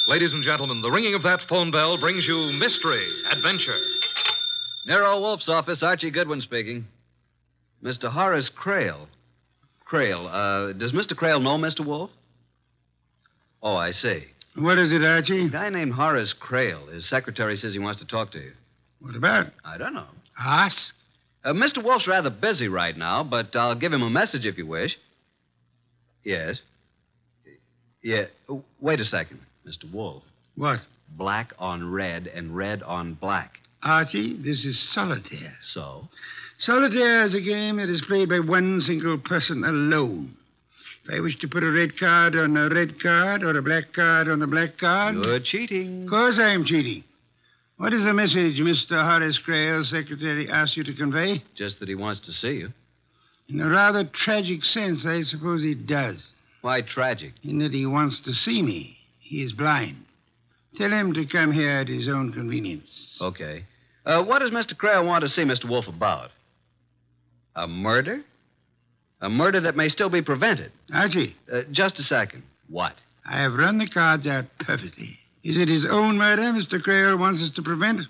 Ladies and gentlemen, the ringing of that phone bell brings you mystery, adventure. Nero Wolfe's office, Archie Goodwin speaking. Mr. Horace Crail. Does Mr. Crail know Mr. Wolfe? Oh, I see. What is it, Archie? A guy named Horace Crail. His secretary says he wants to talk to you. What about? I don't know. Us? Mr. Wolfe's rather busy right now, but I'll give him a message if you wish. Yes. Yeah. Wait a second, Mr. Wolfe. What? Black on red and red on black. Archie, this is solitaire. So? Solitaire is a game that is played by one single person alone. If I wish to put a red card on a red card or a black card on a black card... You're cheating. Of course I'm cheating. What is the message Mr. Horace Crail's secretary asked you to convey? Just that he wants to see you. In a rather tragic sense, I suppose he does. Why tragic? In that he wants to see me. He is blind. Tell him to come here at his own convenience. Okay. What does Mr. Crail want to see Mr. Wolfe about? A murder? A murder that may still be prevented. Archie. Just a second. What? I have run the cards out perfectly. Is it his own murder Mr. Crail wants us to prevent?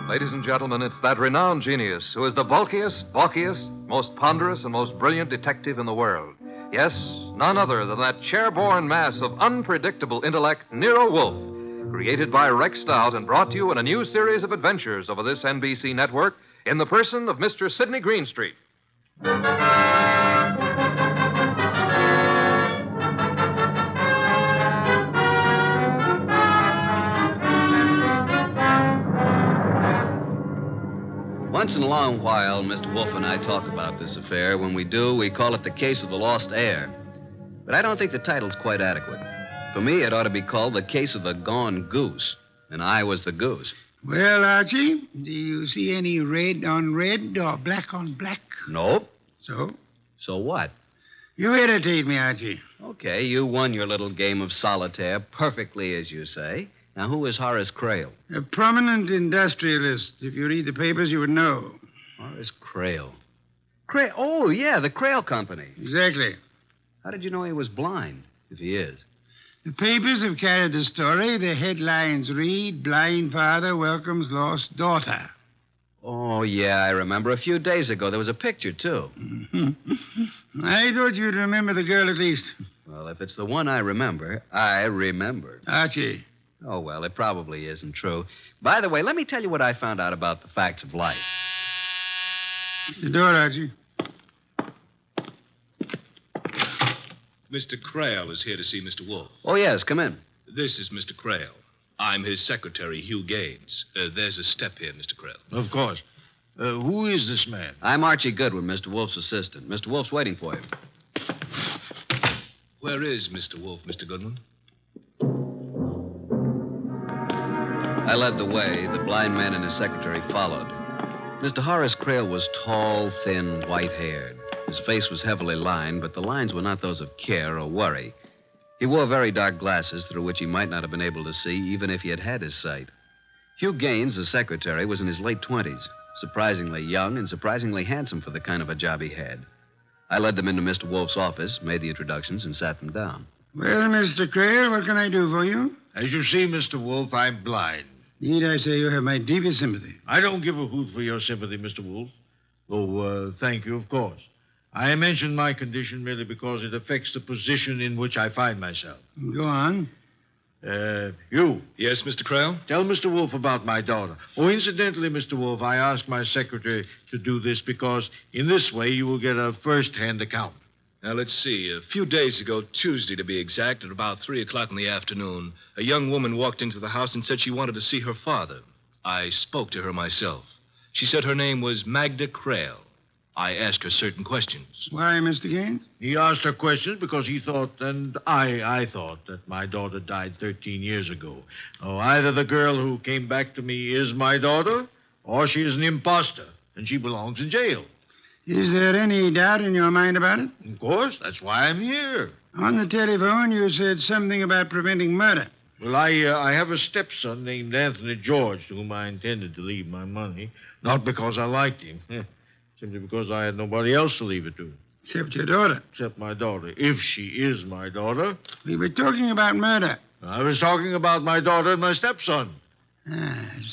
Ladies and gentlemen, it's that renowned genius who is the bulkiest, bulkiest, most ponderous, and most brilliant detective in the world. Yes, none other than that chair-borne mass of unpredictable intellect, Nero Wolfe, created by Rex Stout and brought to you in a new series of adventures over this NBC network in the person of Mr. Sidney Greenstreet. Once in a long while, Mr. Wolfe and I talk about this affair. When we do, we call it the case of the lost heir. But I don't think the title's quite adequate. For me, it ought to be called the case of the gone goose. And I was the goose. Well, Archie, do you see any red on red or black on black? Nope. So? So what? You irritate me, Archie. Okay, you won your little game of solitaire perfectly, as you say. Now, who is Horace Crail? A prominent industrialist. If you read the papers, you would know. Horace Crail. Crail? Oh, yeah, the Crail Company. Exactly. How did you know he was blind, if he is? The papers have carried the story. The headlines read, Blind Father Welcomes Lost Daughter. Oh, yeah, I remember. A few days ago, there was a picture, too. I thought you'd remember the girl at least. Well, if it's the one I remember, I remember. Archie. Oh, well, it probably isn't true. By the way, let me tell you what I found out about the facts of life. The door, Archie. Mr. Crail is here to see Mr. Wolfe. Oh, yes, come in. This is Mr. Crail. I'm his secretary, Hugh Gaines. There's a step here, Mr. Crail. Of course. Who is this man? I'm Archie Goodwin, Mr. Wolfe's assistant. Mr. Wolfe's waiting for you. Where is Mr. Wolfe, Mr. Goodwin? I led the way. The blind man and his secretary followed. Mr. Horace Crail was tall, thin, white-haired. His face was heavily lined, but the lines were not those of care or worry. He wore very dark glasses through which he might not have been able to see even if he had had his sight. Hugh Gaines, the secretary, was in his late 20s, surprisingly young and surprisingly handsome for the kind of a job he had. I led them into Mr. Wolfe's office, made the introductions, and sat them down. Well, Mr. Crail, what can I do for you? As you see, Mr. Wolfe, I'm blind. Need I say you have my deepest sympathy? I don't give a hoot for your sympathy, Mr. Wolfe. Oh, thank you, of course. I mention my condition merely because it affects the position in which I find myself. Go on. You. Yes, Mr. Crail? Tell Mr. Wolfe about my daughter. Oh, incidentally, Mr. Wolfe, I asked my secretary to do this because in this way you will get a first-hand account. Now, let's see. A few days ago, Tuesday to be exact, at about 3 o'clock in the afternoon, a young woman walked into the house and said she wanted to see her father. I spoke to her myself. She said her name was Magda Crail. I asked her certain questions. Why, Mr. Gaines? He asked her questions because he thought, and I thought, that my daughter died 13 years ago. Oh, either the girl who came back to me is my daughter, or she is an imposter, and she belongs in jail. Is there any doubt in your mind about it? Of course. That's why I'm here. On the telephone, you said something about preventing murder. Well, I have a stepson named Anthony George to whom I intended to leave my money. Not because I liked him. Simply because I had nobody else to leave it to. Except your daughter. Except my daughter. If she is my daughter. We were talking about murder. I was talking about my daughter and my stepson.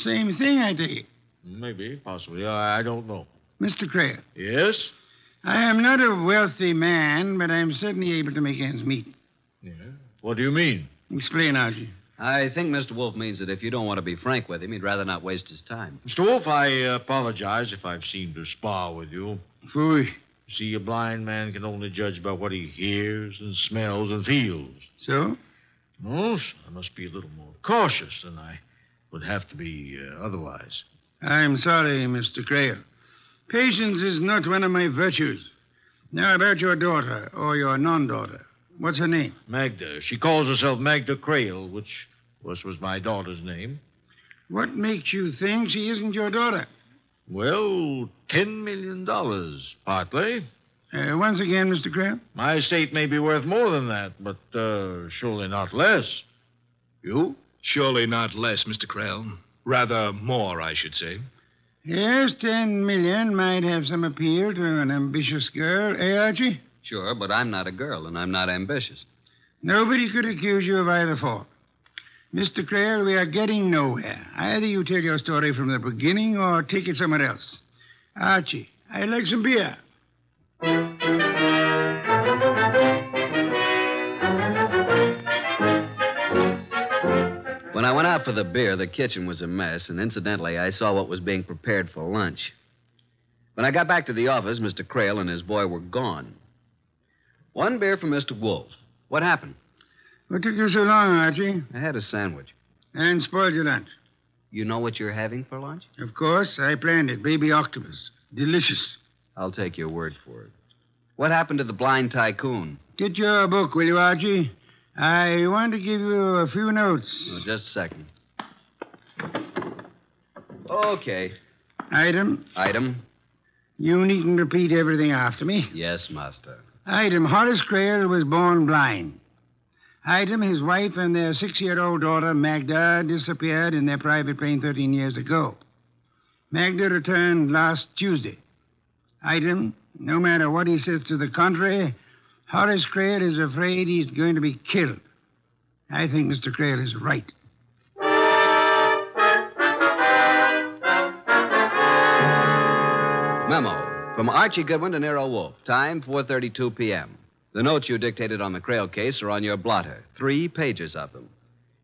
Same thing, I take it. Maybe, possibly. I don't know. Mr. Creel. Yes? I am not a wealthy man, but I'm certainly able to make ends meet. Yeah? What do you mean? Explain, Archie. I think Mr. Wolfe means that if you don't want to be frank with him, he'd rather not waste his time. Mr. Wolfe, I apologize if I've seemed to spar with you. Fooey. See, a blind man can only judge by what he hears and smells and feels. So? No, I must be a little more cautious than I would have to be otherwise. I'm sorry, Mr. Creel. Patience is not one of my virtues. Now, about your daughter, or your non-daughter. What's her name? Magda. She calls herself Magda Creel, which was my daughter's name. What makes you think she isn't your daughter? Well, $10 million, partly. Once again, Mr. Creel? My estate may be worth more than that, but surely not less. You? Surely not less, Mr. Creel. Rather more, I should say. Yes, 10 million might have some appeal to an ambitious girl, eh, Archie? Sure, but I'm not a girl, and I'm not ambitious. Nobody could accuse you of either fault. Mr. Creel, we are getting nowhere. Either you tell your story from the beginning or take it somewhere else. Archie, I'd like some beer. When I went out for the beer, the kitchen was a mess, and incidentally, I saw what was being prepared for lunch. When I got back to the office, Mr. Creel and his boy were gone. One beer for Mr. Wolfe. What happened? What took you so long, Archie? I had a sandwich. And spoiled your lunch. You know what you're having for lunch? Of course, I planned it. Baby octopus. Delicious. I'll take your word for it. What happened to the blind tycoon? Get your book, will you, Archie? I want to give you a few notes. Oh, just a second. Okay. Item. You needn't repeat everything after me. Yes, master. Item, Horace Creel was born blind. Item, his wife and their 6-year-old daughter, Magda, disappeared in their private plane 13 years ago. Magda returned last Tuesday. Item, no matter what he says to the contrary, Horace Creel is afraid he's going to be killed. I think Mr. Creel is right. Memo. From Archie Goodwin to Nero Wolfe. Time, 4:32 p.m. The notes you dictated on the Creel case are on your blotter. 3 pages of them.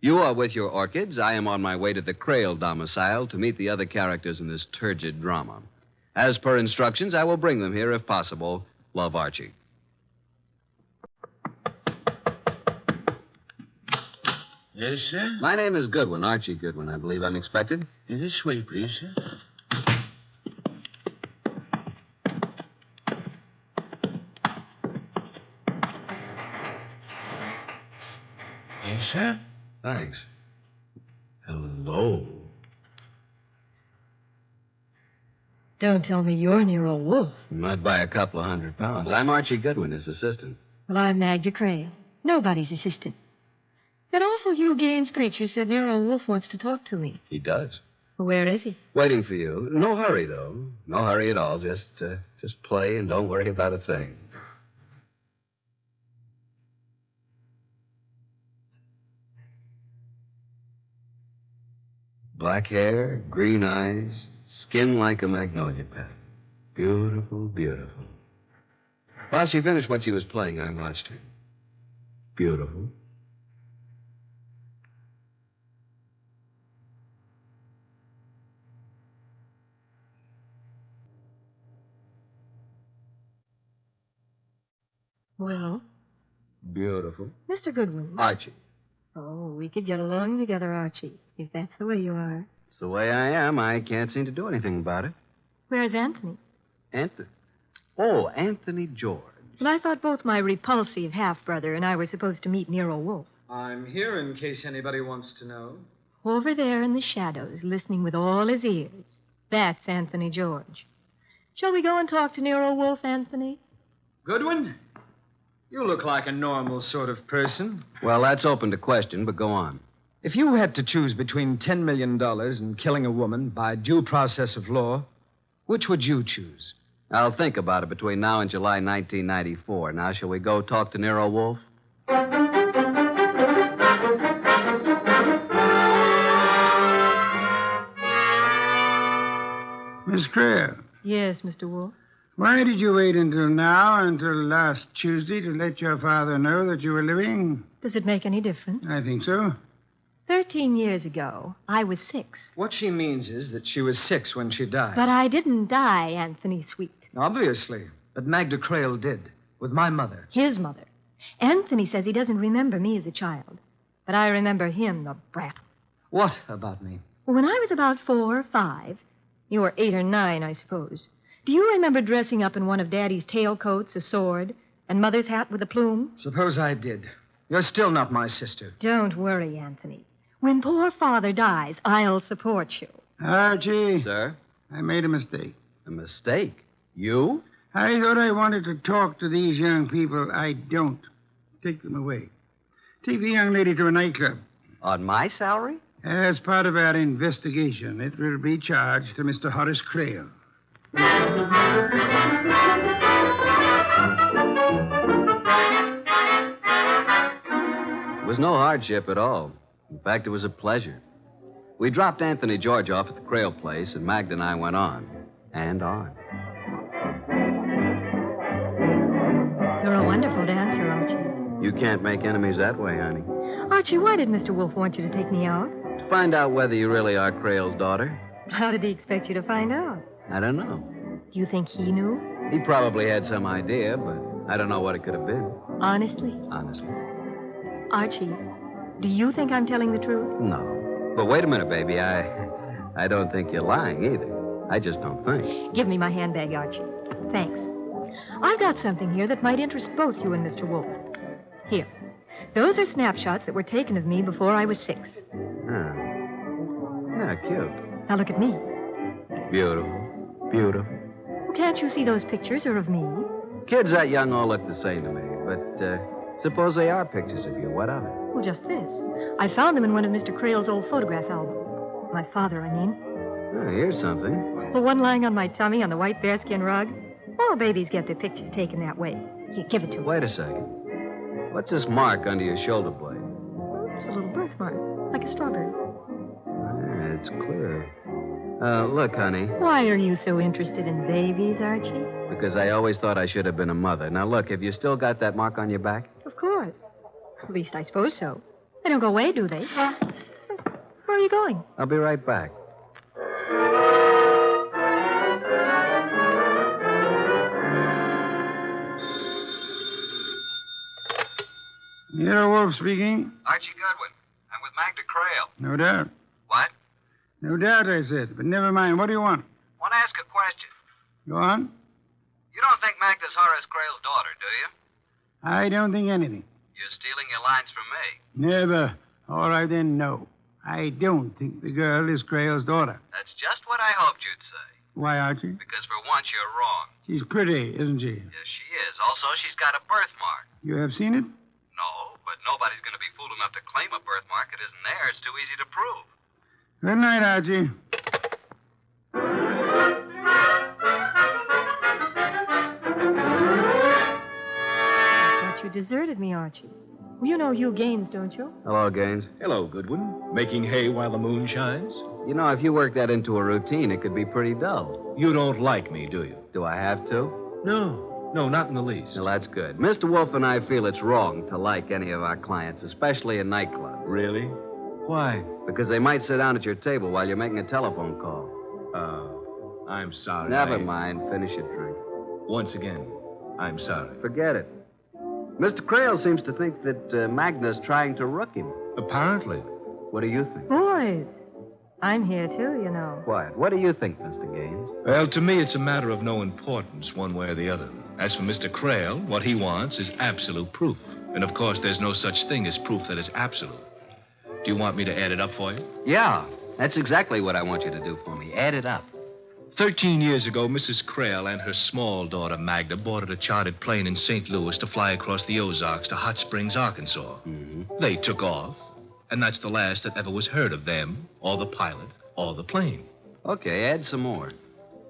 You are with your orchids. I am on my way to the Creel domicile to meet the other characters in this turgid drama. As per instructions, I will bring them here if possible. Love, Archie. Yes, sir? My name is Goodwin, Archie Goodwin. I believe I'm expected. This way, please, sir. Yes, sir? Thanks. Hello. Don't tell me you're Nero Wolfe. You might buy a couple of £100. I'm Archie Goodwin, his assistant. Well, I'm Magda Creel. Nobody's assistant. That awful Hugh Gaines preacher said Nero Wolfe wants to talk to me. He does. Well, where is he? Waiting for you. No hurry, though. No hurry at all. Just play and don't worry about a thing. Black hair, green eyes, skin like a magnolia pet. Beautiful, beautiful. While she finished what she was playing, I watched her. Beautiful. Well? Beautiful. Mr. Goodwin. Archie. Oh, we could get along together, Archie, if that's the way you are. It's the way I am. I can't seem to do anything about it. Where's Anthony? Anthony? Oh, Anthony George. Well, I thought both my repulsive half-brother and I were supposed to meet Nero Wolfe. I'm here in case anybody wants to know. Over there in the shadows, listening with all his ears. That's Anthony George. Shall we go and talk to Nero Wolfe, Anthony? Goodwin? You look like a normal sort of person. Well, that's open to question, but go on. If you had to choose between $10 million and killing a woman by due process of law, which would you choose? I'll think about it between now and July 1994. Now, shall we go talk to Nero, Wolfe? Miss Creel, Yes, Mr. Wolfe. why did you wait until last Tuesday to let your father know that you were living? Does it make any difference? I think so. 13 years ago, I was 6. What she means is that she was 6 when she died. But I didn't die, Anthony Sweet. Obviously. But Magda Creel did, with my mother. His mother. Anthony says he doesn't remember me as a child. But I remember him, the brat. What about me? Well, when I was about 4 or 5, you were 8 or 9, I suppose. Do you remember dressing up in one of Daddy's tailcoats, a sword, and Mother's hat with a plume? Suppose I did. You're still not my sister. Don't worry, Anthony. When poor Father dies, I'll support you. Archie, Sir? I made a mistake. A mistake? You? I thought I wanted to talk to these young people. I don't. Take them away. Take the young lady to a nightclub. On my salary? As part of our investigation, it will be charged to Mr. Horace Creel. It was no hardship at all. In fact, it was a pleasure. We dropped Anthony George off at the Creel place, and Magda and I went on. And on. You're a wonderful dancer, Archie. You can't make enemies that way, honey. Archie, why did Mr. Wolfe want you to take me out? To find out whether you really are Creel's daughter. How did he expect you to find out? I don't know. Do you think he knew? He probably had some idea, but I don't know what it could have been. Honestly? Honestly. Archie, do you think I'm telling the truth? No. But wait a minute, baby. I don't think you're lying either. I just don't think. Give me my handbag, Archie. Thanks. I've got something here that might interest both you and Mr. Wolfe. Here. Those are snapshots that were taken of me before I was 6. Ah. Yeah, cute. Now look at me. Beautiful. Beautiful. Can't you see those pictures are of me? Kids that young all look the same to me, but suppose they are pictures of you. What of it? Well, just this. I found them in one of Mr. Creel's old photograph albums. My father, I mean. Oh, here's something. The one lying on my tummy on the white bearskin rug. All babies get their pictures taken that way. Here, give it to me. Wait a second. What's this mark under your shoulder blade? It's a little birthmark, like a strawberry. Yeah, it's clear. Look, honey. Why are you so interested in babies, Archie? Because I always thought I should have been a mother. Now, look, have you still got that mark on your back? Of course. At least I suppose so. They don't go away, do they? Where are you going? I'll be right back. Nero Wolfe speaking. Archie Goodwin. I'm with Magda Creel. No doubt. What? No doubt, I said. But never mind. What do you want? Want to ask a question. Go on. You don't think Magda's Horace Creel's daughter, do you? I don't think anything. You're stealing your lines from me. Never. All right, then, no. I don't think the girl is Creel's daughter. That's just what I hoped you'd say. Why, Archie? Because for once you're wrong. She's pretty, isn't she? Yes, she is. Also, she's got a birthmark. You have seen it? No, but nobody's going to be fool enough to claim a birthmark that isn't there. It's too easy to prove. Good night, Archie. I thought you deserted me, Archie. Well, you know Hugh Gaines, don't you? Hello, Gaines. Hello, Goodwin. Making hay while the moon shines? You know, if you work that into a routine, it could be pretty dull. You don't like me, do you? Do I have to? No, not in the least. Well, that's good. Mr. Wolfe and I feel it's wrong to like any of our clients, especially in nightclubs. Really? Why? Because they might sit down at your table while you're making a telephone call. I'm sorry. Never mind. Finish your drink. Once again, I'm sorry. Forget it. Mr. Creel seems to think that Magda's trying to rook him. Apparently. What do you think? Boys, I'm here too, you know. Quiet. What do you think, Mr. Gaines? Well, to me, it's a matter of no importance one way or the other. As for Mr. Creel, what he wants is absolute proof. And, of course, there's no such thing as proof that is absolute. Do you want me to add it up for you? Yeah, that's exactly what I want you to do for me. Add it up. 13 years ago, Mrs. Creel and her small daughter, Magda, boarded a chartered plane in St. Louis to fly across the Ozarks to Hot Springs, Arkansas. Mm-hmm. They took off. And that's the last that ever was heard of them, or the pilot, or the plane. Okay, add some more.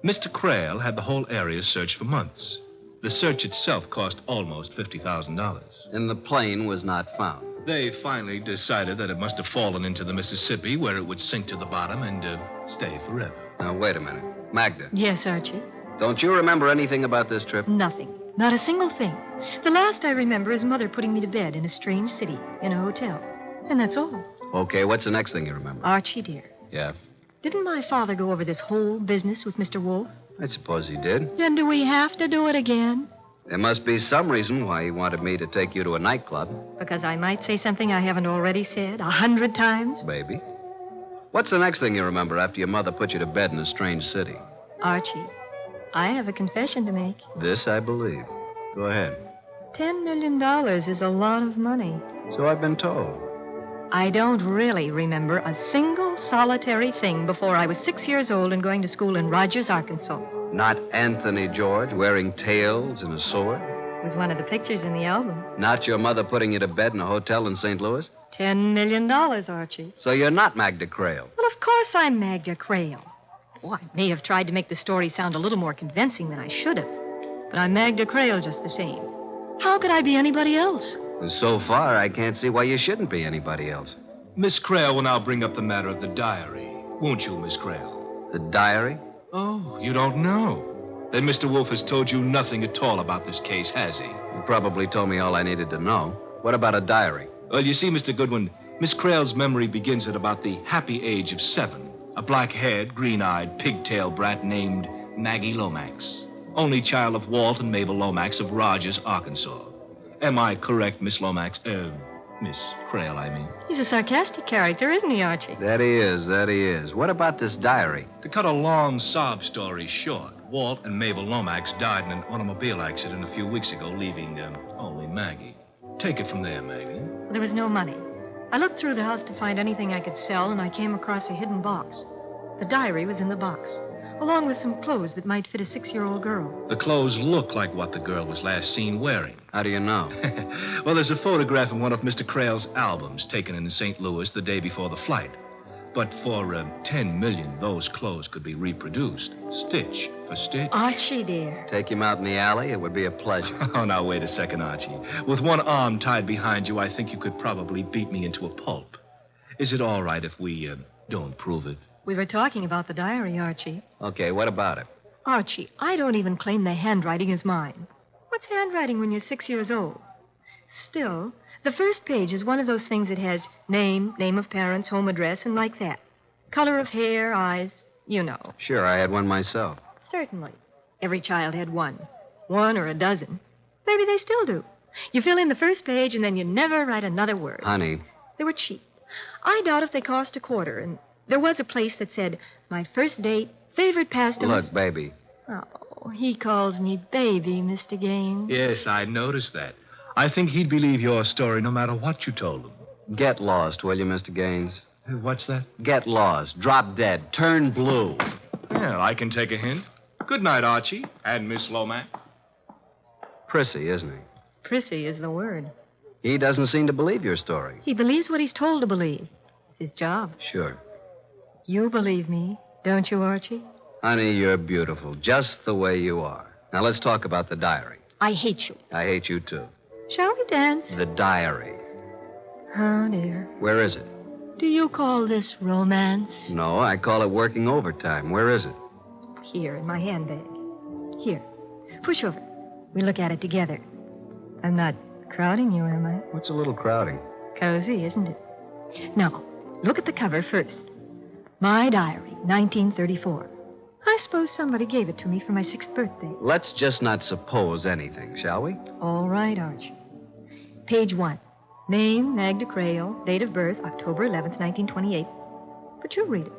Mr. Crail had the whole area searched for months. The search itself cost almost $50,000. And the plane was not found. They finally decided that it must have fallen into the Mississippi, where it would sink to the bottom and stay forever. Now, wait a minute. Magda, Yes, Archie. don't you remember anything about this trip? Nothing. Not a single thing. The last I remember is Mother putting me to bed in a strange city, in a hotel. And that's all. Okay, what's the next thing you remember? Archie, dear, Yeah, didn't my father go over this whole business with Mr. Wolfe? I suppose he did. Then do we have to do it again? There must be some reason why he wanted me to take you to a nightclub, Because I might say something I haven't already said 100 times? baby. What's the next thing you remember after your mother put you to bed in a strange city? Archie, I have a confession to make. This I believe. Go ahead. $10 million is a lot of money. So I've been told. I don't really remember a single solitary thing before I was 6 years old and going to school in Rogers, Arkansas. Not Anthony George wearing tails and a sword. It was one of the pictures in the album. Not your mother putting you to bed in a hotel in St. Louis. $10 million, Archie. So you're not Magda Crail. Well, of course I'm Magda Crail. Oh, I may have tried to make the story sound a little more convincing than I should have. But I'm Magda Crail just the same. How could I be anybody else? And so far, I can't see why you shouldn't be anybody else. Miss Crail will now bring up the matter of the diary. Won't you, Miss Crail? The diary? Oh, you don't know. Then Mr. Wolfe has told you nothing at all about this case, has he? You probably told me all I needed to know. What about a diary? Well, you see, Mr. Goodwin, Miss Crail's memory begins at about the happy age of 7. A black-haired, green-eyed, pigtail brat named Maggie Lomax. Only child of Walt and Mabel Lomax of Rogers, Arkansas. Am I correct, Miss Lomax? Miss Crail, I mean. He's a sarcastic character, isn't he, Archie? That he is. What about this diary? To cut a long sob story short, Walt and Mabel Lomax died in an automobile accident a few weeks ago, leaving only Maggie. Take it from there, Maggie. There was no money. I looked through the house to find anything I could sell, and I came across a hidden box. The diary was in the box, along with some clothes that might fit a 6-year-old girl. The clothes look like what the girl was last seen wearing. How do you know? Well, there's a photograph in one of Mr. Crail's albums taken in St. Louis the day before the flight. But for $10 million, those clothes could be reproduced, stitch for stitch. Archie, dear. Take him out in the alley? It would be a pleasure. Oh, now, wait a second, Archie. With one arm tied behind you, I think you could probably beat me into a pulp. Is it all right if we don't prove it? We were talking about the diary, Archie. Okay, what about it? Archie, I don't even claim the handwriting is mine. What's handwriting when you're 6 years old? Still, the first page is one of those things that has name of parents, home address, and like that. Color of hair, eyes, you know. Sure, I had one myself. Certainly. Every child had one. One or a dozen. Maybe they still do. You fill in the first page, and then you never write another word. Honey. They were cheap. I doubt if they cost a quarter, and there was a place that said, my first date, favorite pastime. Look, baby. Oh, he calls me baby, Mr. Gaines. Yes, I noticed that. I think he'd believe your story no matter what you told him. Get lost, will you, Mr. Gaines? What's that? Get lost. Drop dead. Turn blue. Well, I can take a hint. Good night, Archie, and Miss Lomax. Prissy, isn't he? Prissy is the word. He doesn't seem to believe your story. He believes what he's told to believe. It's his job. Sure. You believe me, don't you, Archie? Honey, you're beautiful, just the way you are. Now, let's talk about the diary. I hate you. I hate you, too. Shall we dance? The diary. Oh, dear. Where is it? Do you call this romance? No, I call it working overtime. Where is it? Here, in my handbag. Here. Push over. We look at it together. I'm not crowding you, am I? What's a little crowding? Cozy, isn't it? Now, look at the cover first. My diary, 1934. I suppose somebody gave it to me for my 6th birthday. Let's just not suppose anything, shall we? All right, Archie. Page 1. Name, Magda Crail. Date of birth, October 11th, 1928. But you read it.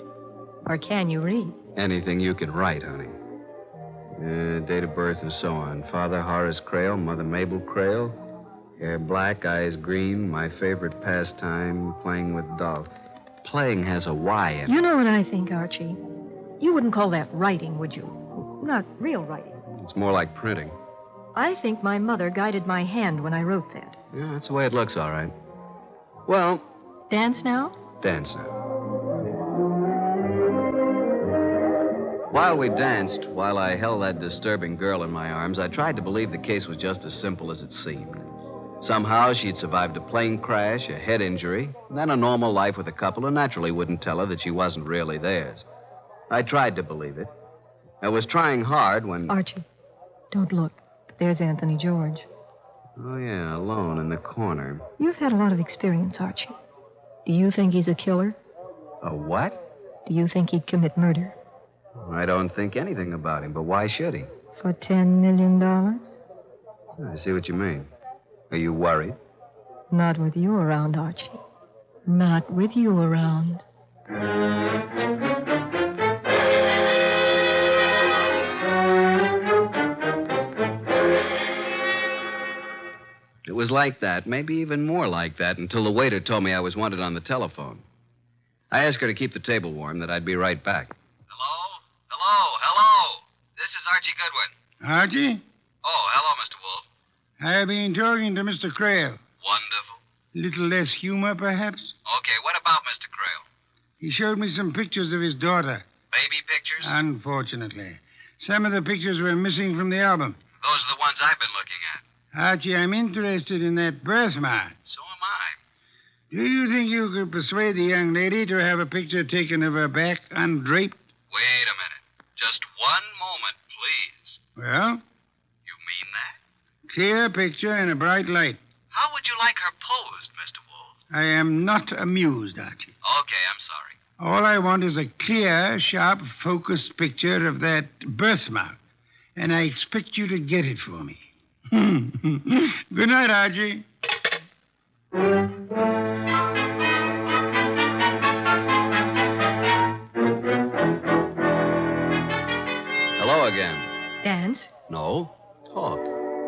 Or can you read? Anything you can write, honey. Date of birth and so on. Father Horace Crail, Mother Mabel Crail. Hair black, eyes green. My favorite pastime, playing with dolls. Playing has a Y in it. You know what I think, Archie? You wouldn't call that writing, would you? Not real writing. It's more like printing. I think my mother guided my hand when I wrote that. Yeah, that's the way it looks, all right. Well, Dance now? Dance now. While we danced, while I held that disturbing girl in my arms, I tried to believe the case was just as simple as it seemed. Somehow she'd survived a plane crash, a head injury, and then a normal life with a couple who naturally wouldn't tell her that she wasn't really theirs. I tried to believe it. I was trying hard when... Archie, don't look. There's Anthony George. Oh, yeah, alone in the corner. You've had a lot of experience, Archie. Do you think he's a killer? A what? Do you think he'd commit murder? I don't think anything about him, but why should he? For $10 million? I see what you mean. Are you worried? Not with you around, Archie. Not with you around. It was like that, maybe even more like that, until the waiter told me I was wanted on the telephone. I asked her to keep the table warm, that I'd be right back. Hello. This is Archie Goodwin. Archie? Oh, hello, Mr. Wolfe. I've been talking to Mr. Creel. Wonderful. Little less humor, perhaps? Okay, what about Mr. Creel? He showed me some pictures of his daughter. Baby pictures? Unfortunately. Some of the pictures were missing from the album. Those are the ones I've been looking at. Archie, I'm interested in that birthmark. So am I. Do you think you could persuade the young lady to have a picture taken of her back undraped? Wait a minute. Just one moment, please. Well? You mean that? Clear picture in a bright light. How would you like her posed, Mr. Wolfe? I am not amused, Archie. Okay, I'm sorry. All I want is a clear, sharp, focused picture of that birthmark. And I expect you to get it for me. Good night, Archie. Hello again. Dance? No. Talk.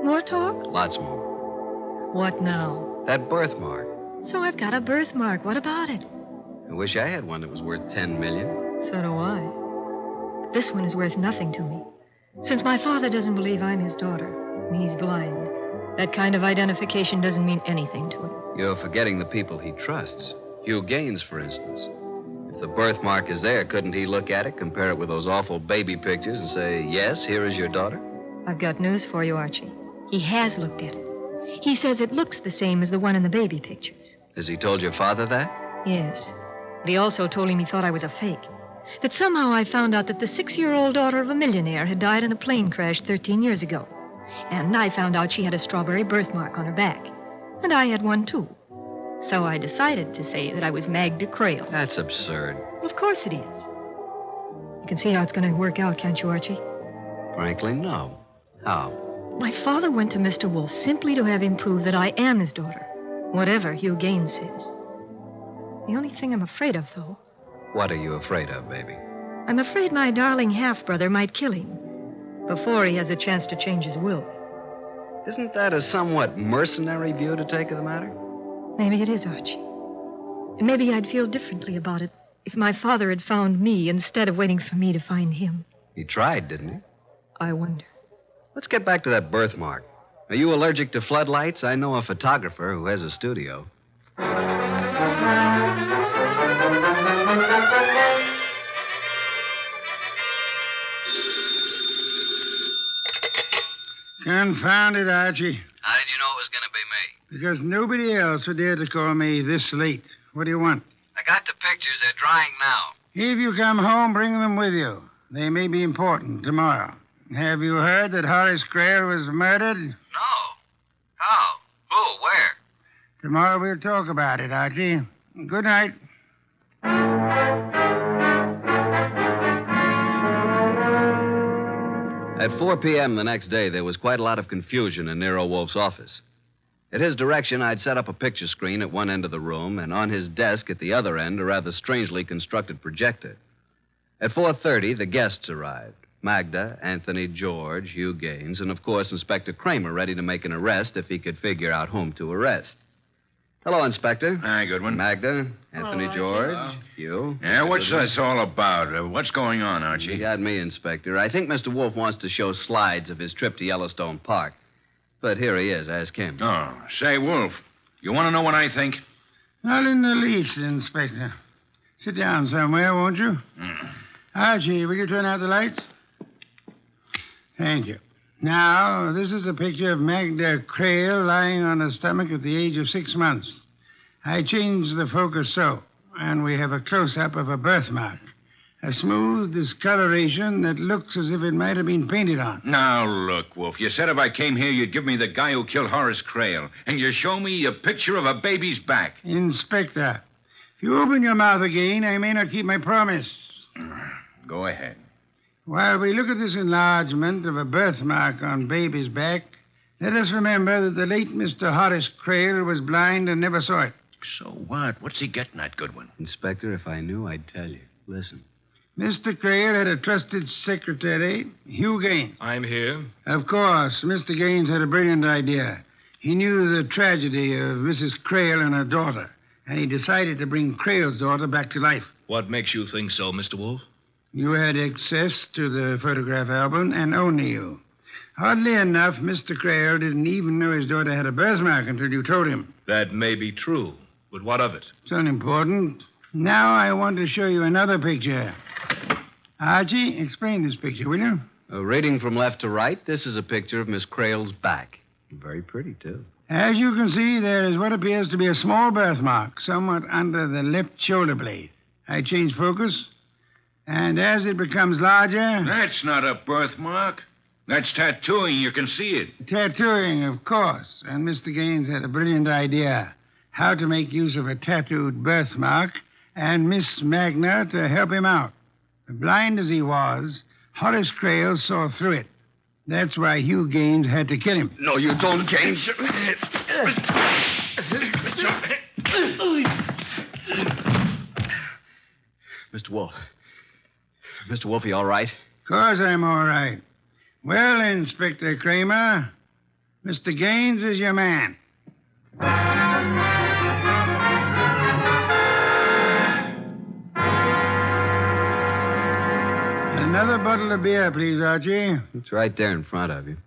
More talk? Lots more. What now? That birthmark. So I've got a birthmark. What about it? I wish I had one that was worth $10 million. So do I. But this one is worth nothing to me. Since my father doesn't believe I'm his daughter, and he's blind, that kind of identification doesn't mean anything to him. You're forgetting the people he trusts. Hugh Gaines, for instance. If the birthmark is there, couldn't he look at it, compare it with those awful baby pictures, and say, yes, here is your daughter? I've got news for you, Archie. He has looked at it. He says it looks the same as the one in the baby pictures. Has he told your father that? Yes. But he also told him he thought I was a fake. That somehow I found out that the 6-year-old daughter of a millionaire had died in a plane crash 13 years ago. And I found out she had a strawberry birthmark on her back. And I had one, too. So I decided to say that I was Magda Creel. That's absurd. Well, of course it is. You can see how it's going to work out, can't you, Archie? Frankly, no. How? My father went to Mr. Wolfe simply to have him prove that I am his daughter, whatever Hugh Gaines says. The only thing I'm afraid of, though... What are you afraid of, baby? I'm afraid my darling half-brother might kill him before he has a chance to change his will. Isn't that a somewhat mercenary view to take of the matter? Maybe it is, Archie. And maybe I'd feel differently about it if my father had found me instead of waiting for me to find him. He tried, didn't he? I wonder. Let's get back to that birthmark. Are you allergic to floodlights? I know a photographer who has a studio. Confound it, Archie. How did you know it was going to be me? Because nobody else would dare to call me this late. What do you want? I got the pictures. They're drying now. If you come home, bring them with you. They may be important tomorrow. Have you heard that Horace Creel was murdered? No. How? Who? Where? Tomorrow we'll talk about it, Archie. Good night. At 4 p.m. the next day, there was quite a lot of confusion in Nero Wolfe's office. At his direction, I'd set up a picture screen at one end of the room, and on his desk at the other end, a rather strangely constructed projector. At 4:30, the guests arrived. Magda, Anthony George, Hugh Gaines, and, of course, Inspector Kramer, ready to make an arrest if he could figure out whom to arrest. Hello, Inspector. Hi, Goodwin. Magda, Anthony Hello, George, Archie. Hugh. Yeah, what's this all about? What's going on, Archie? You got me, Inspector. I think Mr. Wolfe wants to show slides of his trip to Yellowstone Park. But here he is. Ask him. Oh, say, Wolf, you want to know what I think? Not in the least, Inspector. Sit down somewhere, won't you? Archie, will you turn out the lights? Thank you. Now, this is a picture of Magda Creel lying on her stomach at the age of 6 months. I changed the focus so, and we have a close-up of a birthmark. A smooth discoloration that looks as if it might have been painted on. Now, look, Wolf. You said if I came here, you'd give me the guy who killed Horace Creel. And you show me a picture of a baby's back. Inspector, if you open your mouth again, I may not keep my promise. Go ahead. While we look at this enlargement of a birthmark on baby's back, let us remember that the late Mr. Horace Creel was blind and never saw it. So what? What's he getting at, Goodwin? Inspector, if I knew, I'd tell you. Listen. Mr. Creel had a trusted secretary, Hugh Gaines. I'm here. Of course, Mr. Gaines had a brilliant idea. He knew the tragedy of Mrs. Creel and her daughter, and he decided to bring Creel's daughter back to life. What makes you think so, Mr. Wolfe? You had access to the photograph album, and only you. Oddly enough, Mr. Creel didn't even know his daughter had a birthmark until you told him. That may be true, but what of it? It's unimportant. Now I want to show you another picture. Archie, explain this picture, will you? Reading from left to right, this is a picture of Miss Creel's back. Very pretty, too. As you can see, there is what appears to be a small birthmark somewhat under the left shoulder blade. I change focus, and as it becomes larger... That's not a birthmark. That's tattooing. You can see it. Tattooing, of course. And Mr. Gaines had a brilliant idea. How to make use of a tattooed birthmark and Miss Magna to help him out. Blind as he was, Horace Creel saw through it. That's why Hugh Gaines had to kill him. No, you don't, Gaines. Mr. Wolfe. Mr. Wolfe, you all right? Of course I'm all right. Well, Inspector Kramer, Mr. Gaines is your man. Another bottle of beer, please, Archie. It's right there in front of you.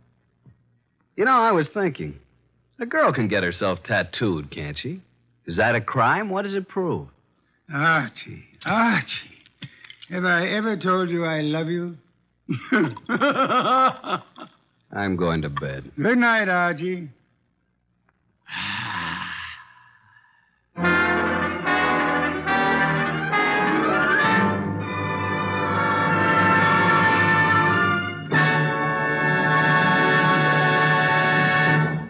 You know, I was thinking. A girl can get herself tattooed, can't she? Is that a crime? What does it prove? Archie. Have I ever told you I love you? I'm going to bed. Good night, Archie.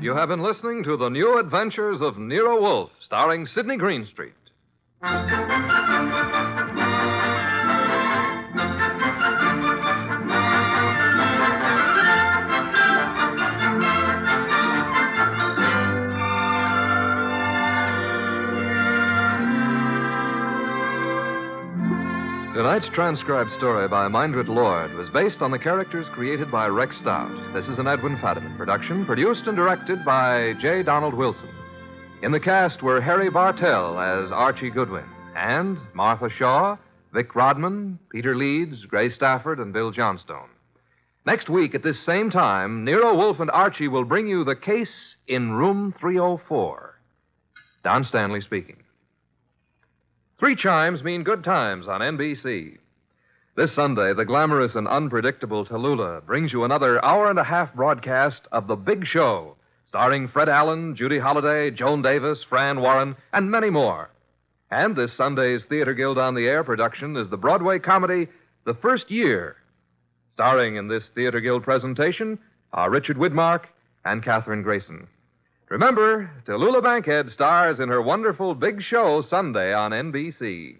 You have been listening to The New Adventures of Nero Wolfe, starring Sidney Greenstreet. Tonight's transcribed story by Mindred Lord was based on the characters created by Rex Stout. This is an Edwin Fadiman production, produced and directed by J. Donald Wilson. In the cast were Harry Bartell as Archie Goodwin, and Martha Shaw, Vic Rodman, Peter Leeds, Gray Stafford, and Bill Johnstone. Next week at this same time, Nero Wolfe and Archie will bring you the case in room 304. Don Stanley speaking. 3 chimes mean good times on NBC. This Sunday, the glamorous and unpredictable Tallulah brings you another hour-and-a-half broadcast of The Big Show, starring Fred Allen, Judy Holliday, Joan Davis, Fran Warren, and many more. And this Sunday's Theater Guild on the Air production is the Broadway comedy The First Year. Starring in this Theater Guild presentation are Richard Widmark and Katherine Grayson. Remember, Tallulah Bankhead stars in her wonderful Big Show Sunday on NBC.